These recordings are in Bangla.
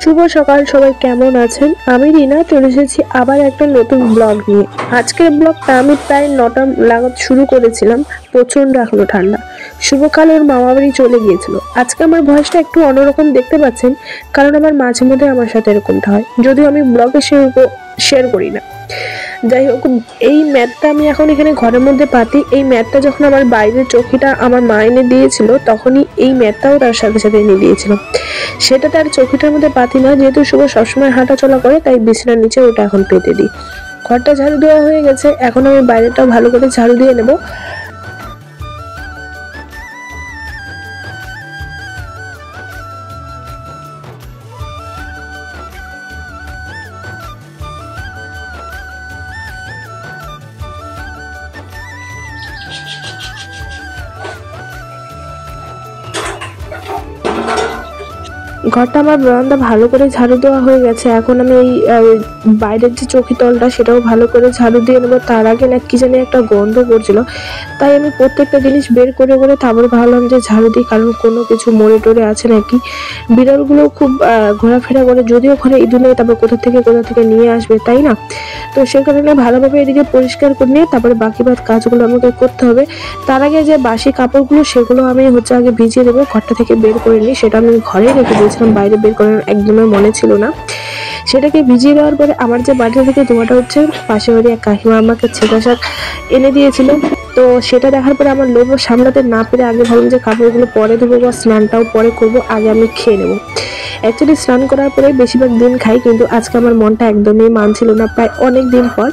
শুভ সকাল সবাই, কেমন আছেন? আমি রিনা চলে এসেছি আবার একটা নতুন ব্লগ নিয়ে। আজকের ব্লগটা আমি প্রায় 9টা নাগাদ শুরু করেছিলাম। প্রচন্ড এখনো ঠান্ডা। শুভকাল ওর মামা বাড়ি চলে গিয়েছিল। আজকে আমার ভয়েসটা একটু অন্যরকম দেখতে পাচ্ছেন, কারণ আমার মাঝে মধ্যে আমার সাথে এরকমটা হয়, যদিও আমি ব্লগে শেয়ার করি না। যাই হোক, এই ম্যাটটা আমি এখন এখানে ঘরের মধ্যে পাতি। এই ম্যাটটা যখন আমার বাইরের চৌকিটা আমার মা এনে দিয়েছিল, তখনই এই ম্যাটটাও তার সাথে সাথে এনে দিয়েছিল। সেটা তার চৌকিটার মধ্যে পাতি না, যেহেতু শুভ সবসময় হাঁটা চলা করে, তাই বিছানার নিচে ওটা এখন পেতে দিই। ঘরটা ঝাড়ু দেওয়া হয়ে গেছে, এখন আমি বাইরেটাও ভালো করে ঝাড়ু দিয়ে নেবো। ঘরটা আমার বারান্দা ভালো করে ঝাড়ু দেওয়া হয়ে গেছে। এখন আমি এই বাইরের যে চৌকি তলটা সেটাও ভালো করে ঝাড়ু দিয়ে নেবো। তার আগে না কি জানি একটা গন্ধ করছিল, তাই আমি প্রত্যেকটা জিনিস বের করে করে তারপরে ভাবলাম যে ঝাড়ু দিই, কারণ কোনো কিছু মরে টরে আছে নাকি। বিড়ালগুলো খুব ঘোরাফেরা করে, যদিও ঘরে ইঁদুর নেই, তারপর কোথা থেকে নিয়ে আসবে, তাই না? তো সে কারণে ভালোভাবে এদিকে পরিষ্কার করে নিয়ে তারপরে বাকি কাজগুলো আমাকে করতে হবে। তার আগে যে বাসি কাপড়গুলো সেগুলো আমি আগে ভিজিয়ে দেবো। ঘরটা থেকে বের করে নিই, সেটা আমি ঘরে রেখে দিয়েছিলাম, বাইরে বের করার একদমই মনে ছিল না। সেটাকে ভিজিয়ে দেওয়ার পরে আমার যে বাড়িটা থেকে ধোঁয়াটা হচ্ছে, পাশে বাড়ি এক কাকিমা আমাকে ছেঁকা শাক এনে দিয়েছিল। তো সেটা দেখার পরে আমার লোভ সামলাতে না পেরে আগে ভাবলাম যে কাপড়গুলো পরে ধোবো বা স্নানটাও পরে করবো, আগে আমি খেয়ে নেবো। অ্যাকচুয়ালি স্নান করার পরে বেশিরভাগ দিন খাই, কিন্তু আজকে আমার মনটা একদমই মানছিল না, প্রায় অনেক দিন পর।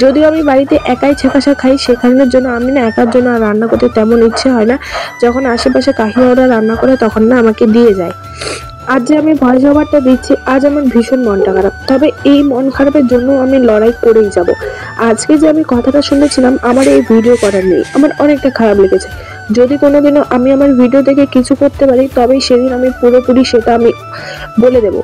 যদিও আমি বাড়িতে একাই ছেঁকা শাক খাই, সেখানের জন্য আমি না একার জন্য আর রান্না করতে তেমন ইচ্ছে হয় না। যখন আশেপাশে কাকিমা ওরা রান্না করে তখন না আমাকে দিয়ে যায়। আজ যে আমি ভয়েস ওভারটা দিচ্ছি, আজ আমার ভীষণ মনটা খারাপ, তবে এই মন খারাপের জন্য আমি লড়াই করেই যাব। আজকে যে আমি কথাটা শুনেছিলাম, আমার এই ভিডিও করার নেই, আমার অনেকটা খারাপ লেগেছে। যদি কোনোদিনও আমি আমার ভিডিও থেকে কিছু করতে পারি, তবেই সেদিন আমি পুরোপুরি সেটা আমি বলে দেব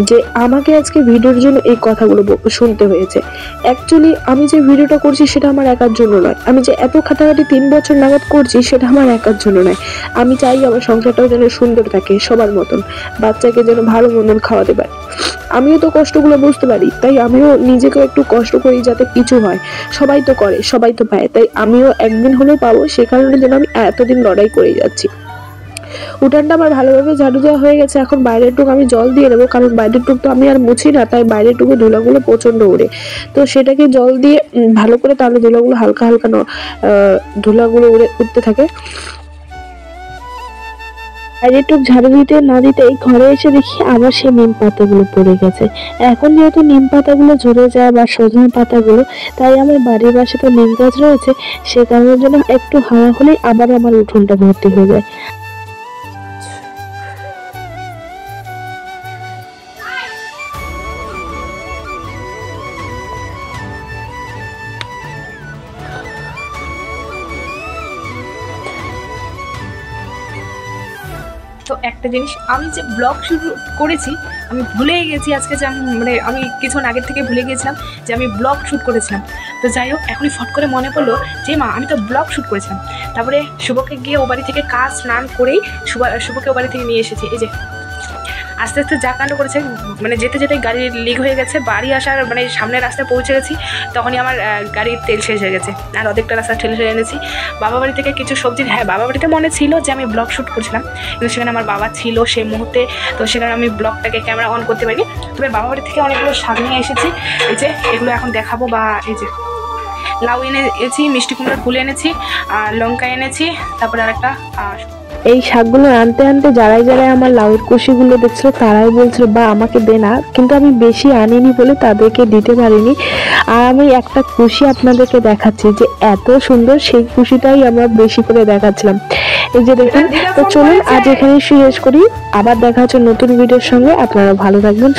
যে আমাকে আজকে ভিডিওর জন্য এই কথাগুলো শুনতে হয়েছে। অ্যাকচুয়ালি আমি যে ভিডিওটা করছি সেটা আমার একার জন্য নয়। আমি যে এত খাটাখাটি 3 বছর নাগাদ করছি, সেটা আমার একার জন্য নয়। আমি চাই আমার সংসারটাও যেন সুন্দর থাকে, সবার মতন, বাচ্চাকে যেন ভালো মন্দন খাওয়াতে পারি। আমিও তো কষ্টগুলো বুঝতে পারি, তাই আমিও নিজেকে একটু কষ্ট করি যাতে কিছু হয়। সবাই তো করে, সবাই তো পায়, তাই আমিও একদিন হলেও পাবো। সে কারণে যেন আমি এতদিন লড়াই করে যাচ্ছি। উঠানটা আমার ভালোভাবে ঝাড়ু দেওয়া হয়ে গেছে। এখন বাইরের টুকু আমি জল দিয়ে দেবো, কারণ বাইরের টুকু তো আমি আর মুছি না, তাই বাইরের টুকু ধুলাগুলো প্রচন্ড ওড়ে। তো সেটাকে জল দিয়ে ভালো করে, তাহলে ধুলাগুলো হালকা হালকা ধুলাগুলো উঠতে থাকে। আর একটু ঝাড়ু দিতে না দিতেই ঘরে এসে দেখি আবার সেই নিম পাতাগুলো পড়ে গেছে। এখন যেহেতু নিম পাতাগুলো ঝরে যায় বা সজনে পাতাগুলো, তাই আমার বাড়ির পাশে তো নিম গাছ রয়েছে, সে কারণের জন্য একটু হাওয়া হলেই আবার আমার উঠোনটা ভর্তি হয়ে যায়। তো একটা জিনিস, আমি যে ব্লগ শুরু করেছি আমি ভুলেই গেছি আজকে, যে আমি কিছুক্ষণ আগের থেকে ভুলে গিয়েছিলাম যে আমি ব্লগ শ্যুট করেছিলাম। তো যাই হোক, এখনই ফট করে মনে পড়লো যে মা আমি তো ব্লগ শ্যুট করেছিলাম। তারপরে শুভকে গিয়ে ও বাড়ি থেকে কাজ স্নান করেই শুভকে ও বাড়ি থেকে নিয়ে এসেছি। এই যে আস্তে আস্তে যা কাণ্ড করেছে, যেতে যেতে গাড়ি লিক হয়ে গেছে। বাড়ি আসার সামনের রাস্তায় পৌঁছে গেছি, তখনই আমার গাড়ির তেল শেষ হয়ে গেছে, আর অর্ধেকটা রাস্তা ঠেলে ঠেলে এনেছি। বাবা বাড়ি থেকে কিছু সবজি, হ্যাঁ বাবা বাড়িতে মনে ছিল যে আমি ব্লগ শ্যুট করছিলাম, কিন্তু সেখানে আমার বাবা ছিল সেই মুহূর্তে, তো সেখানে আমি ব্লগটাকে ক্যামেরা অন করতে পারিনি। তবে বাবা বাড়ি থেকে অনেকগুলো শাক নিয়ে এসেছি, এই যে এগুলো এখন দেখাবো। বা এই যে লাউ এনেছি, মিষ্টি কুমড়োর ফুল এনেছি, আর লঙ্কা এনেছি, তারপরে আরেকটা এই শাকগুলো আনতে আনতে যারাই আমার লাউয়ের কষিগুলো দেখছিল তারাই বলছিল বা আমাকে দে না, কিন্তু আমি বেশি আনিনি বলে তাদেরকে দিতে পারিনি। আর আমি একটা খুশি আপনাদেরকে দেখাচ্ছি যে এত সুন্দর, সেই খুশিটাই আমরা বেশি করে দেখাচ্ছিলাম। এই যে দেখুন। তো চলুন আজ এখানে শেষ করি, আবার দেখা হচ্ছে নতুন ভিডিওর সঙ্গে। আপনারা ভালো থাকবেন।